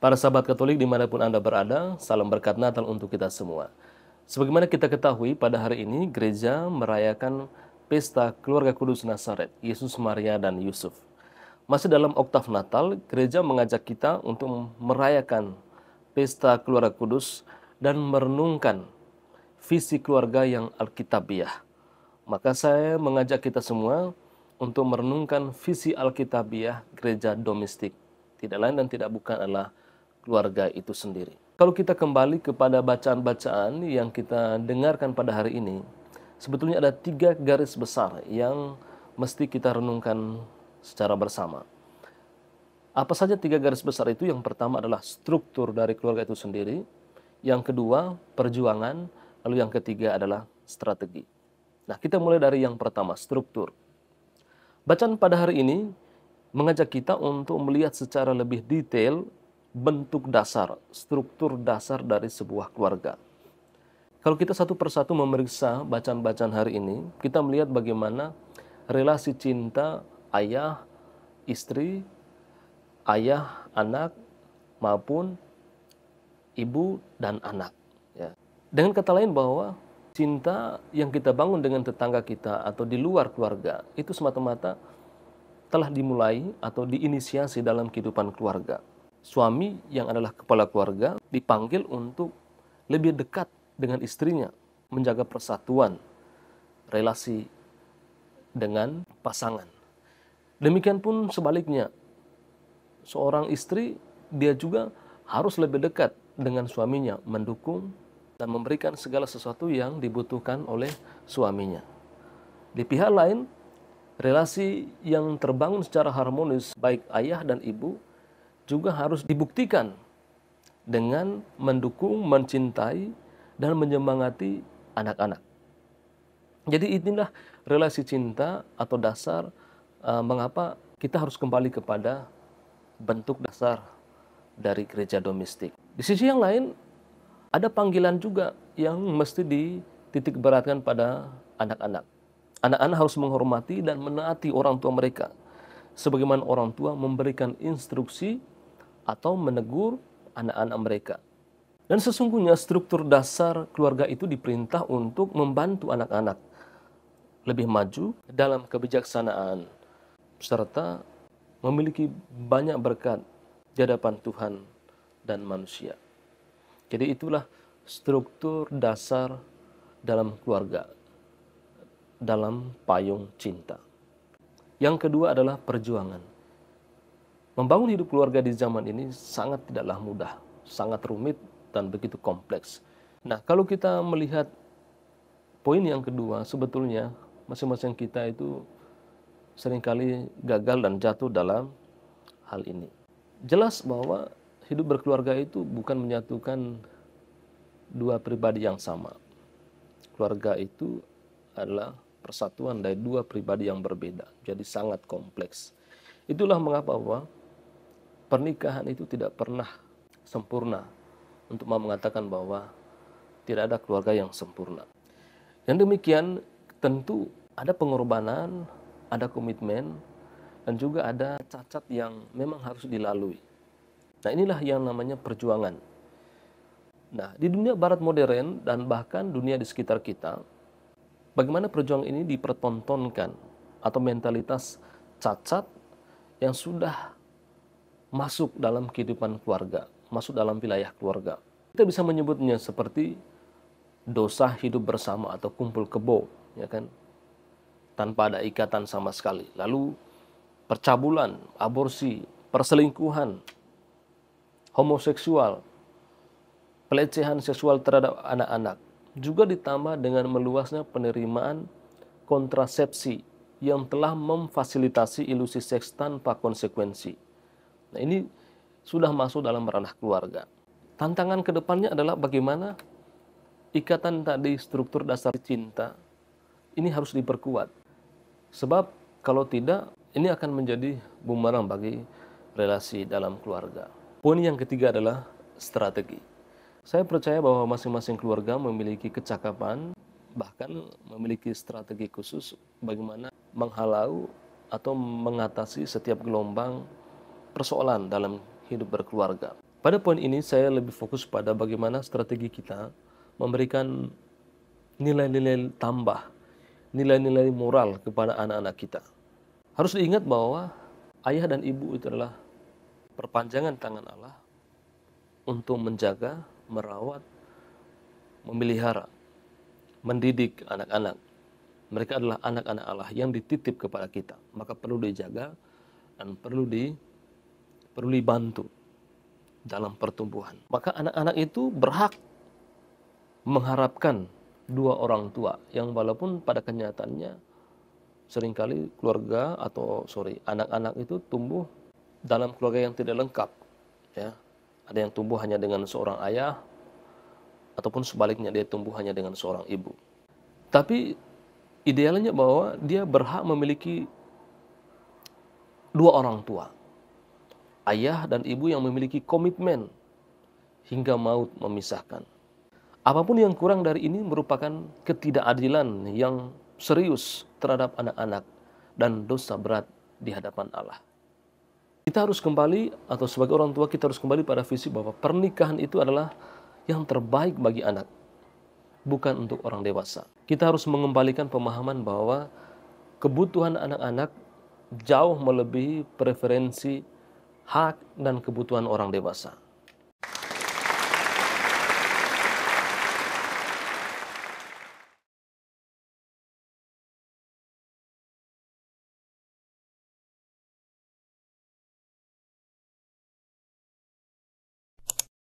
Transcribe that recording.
Para sahabat Katolik dimanapun Anda berada, salam berkat Natal untuk kita semua. Sebagaimana kita ketahui, pada hari ini gereja merayakan pesta keluarga kudus Nazaret, Yesus, Maria, dan Yusuf. Masih dalam oktav Natal, gereja mengajak kita untuk merayakan pesta keluarga kudus dan merenungkan visi keluarga yang alkitabiah. Maka saya mengajak kita semua untuk merenungkan visi alkitabiah gereja domestik. Tidak lain dan tidak bukan adalah keluarga itu sendiri. Kalau kita kembali kepada bacaan-bacaan yang kita dengarkan pada hari ini, sebetulnya ada 3 garis besar yang mesti kita renungkan secara bersama. Apa saja 3 garis besar itu? Yang pertama adalah struktur dari keluarga itu sendiri, yang kedua perjuangan, lalu yang ketiga adalah strategi. Nah, kita mulai dari yang pertama, struktur. Bacaan pada hari ini mengajak kita untuk melihat secara lebih detail bentuk dasar, struktur dasar dari sebuah keluarga. Kalau kita satu persatu memeriksa bacaan-bacaan hari ini, kita melihat bagaimana relasi cinta ayah, istri, ayah, anak, maupun ibu dan anak. Ya. Dengan kata lain bahwa cinta yang kita bangun dengan tetangga kita atau di luar keluarga, itu semata-mata telah dimulai atau diinisiasi dalam kehidupan keluarga. Suami yang adalah kepala keluarga dipanggil untuk lebih dekat dengan istrinya, menjaga persatuan relasi dengan pasangan. Demikian pun sebaliknya, seorang istri dia juga harus lebih dekat dengan suaminya, mendukung dan memberikan segala sesuatu yang dibutuhkan oleh suaminya. Di pihak lain, relasi yang terbangun secara harmonis baik ayah dan ibu juga harus dibuktikan dengan mendukung, mencintai, dan menyemangati anak-anak. Jadi inilah relasi cinta atau dasar mengapa kita harus kembali kepada bentuk dasar dari gereja domestik. Di sisi yang lain, ada panggilan juga yang mesti dititik beratkan pada anak-anak. Anak-anak harus menghormati dan menaati orang tua mereka, sebagaimana orang tua memberikan instruksi atau menegur anak-anak mereka. Dan sesungguhnya struktur dasar keluarga itu diperintah untuk membantu anak-anak lebih maju dalam kebijaksanaan, serta memiliki banyak berkat di hadapan Tuhan dan manusia. Jadi itulah struktur dasar dalam keluarga, dalam payung cinta. Yang kedua adalah perjuangan. Membangun hidup keluarga di zaman ini sangat tidaklah mudah, sangat rumit dan begitu kompleks. Nah, kalau kita melihat poin yang kedua, sebetulnya masing-masing kita itu seringkali gagal dan jatuh dalam hal ini. Jelas bahwa hidup berkeluarga itu bukan menyatukan dua pribadi yang sama. Keluarga itu adalah persatuan dari dua pribadi yang berbeda, jadi sangat kompleks. Itulah mengapa bahwa pernikahan itu tidak pernah sempurna, untuk mengatakan bahwa tidak ada keluarga yang sempurna. Yang demikian tentu ada pengorbanan, ada komitmen, dan juga ada cacat yang memang harus dilalui. Nah, inilah yang namanya perjuangan. Nah, di dunia barat modern dan bahkan dunia di sekitar kita, bagaimana perjuangan ini dipertontonkan atau mentalitas cacat yang sudah masuk dalam kehidupan keluarga, masuk dalam wilayah keluarga. Kita bisa menyebutnya seperti dosa hidup bersama atau kumpul kebo, ya kan? Tanpa ada ikatan sama sekali. Lalu percabulan, aborsi, perselingkuhan, homoseksual, pelecehan seksual terhadap anak-anak. Juga ditambah dengan meluasnya penerimaan kontrasepsi yang telah memfasilitasi ilusi seks tanpa konsekuensi. Nah, ini sudah masuk dalam ranah keluarga. Tantangan ke depannya adalah bagaimana ikatan tadi, struktur dasar cinta, ini harus diperkuat. Sebab kalau tidak, ini akan menjadi bumerang bagi relasi dalam keluarga. Poin yang ketiga adalah strategi. Saya percaya bahwa masing-masing keluarga memiliki kecakapan, bahkan memiliki strategi khusus bagaimana menghalau atau mengatasi setiap gelombang persoalan dalam hidup berkeluarga. Pada poin ini saya lebih fokus pada bagaimana strategi kita memberikan nilai-nilai tambah, nilai-nilai moral kepada anak-anak kita. Harus diingat bahwa ayah dan ibu itu adalah perpanjangan tangan Allah untuk menjaga, merawat, memelihara, mendidik anak-anak. Mereka adalah anak-anak Allah yang dititip kepada kita, maka perlu dijaga dan perlu dibantu dalam pertumbuhan. Maka anak-anak itu berhak mengharapkan dua orang tua yang walaupun pada kenyataannya seringkali anak-anak itu tumbuh dalam keluarga yang tidak lengkap, ya. Ada yang tumbuh hanya dengan seorang ayah ataupun sebaliknya dia tumbuh hanya dengan seorang ibu. Tapi idealnya bahwa dia berhak memiliki dua orang tua, ayah dan ibu yang memiliki komitmen hingga maut memisahkan. Apapun yang kurang dari ini merupakan ketidakadilan yang serius terhadap anak-anak dan dosa berat di hadapan Allah. Kita harus kembali, atau sebagai orang tua kita harus kembali pada visi bahwa pernikahan itu adalah yang terbaik bagi anak, bukan untuk orang dewasa. Kita harus mengembalikan pemahaman bahwa kebutuhan anak-anak jauh melebihi preferensi, hak, dan kebutuhan orang dewasa.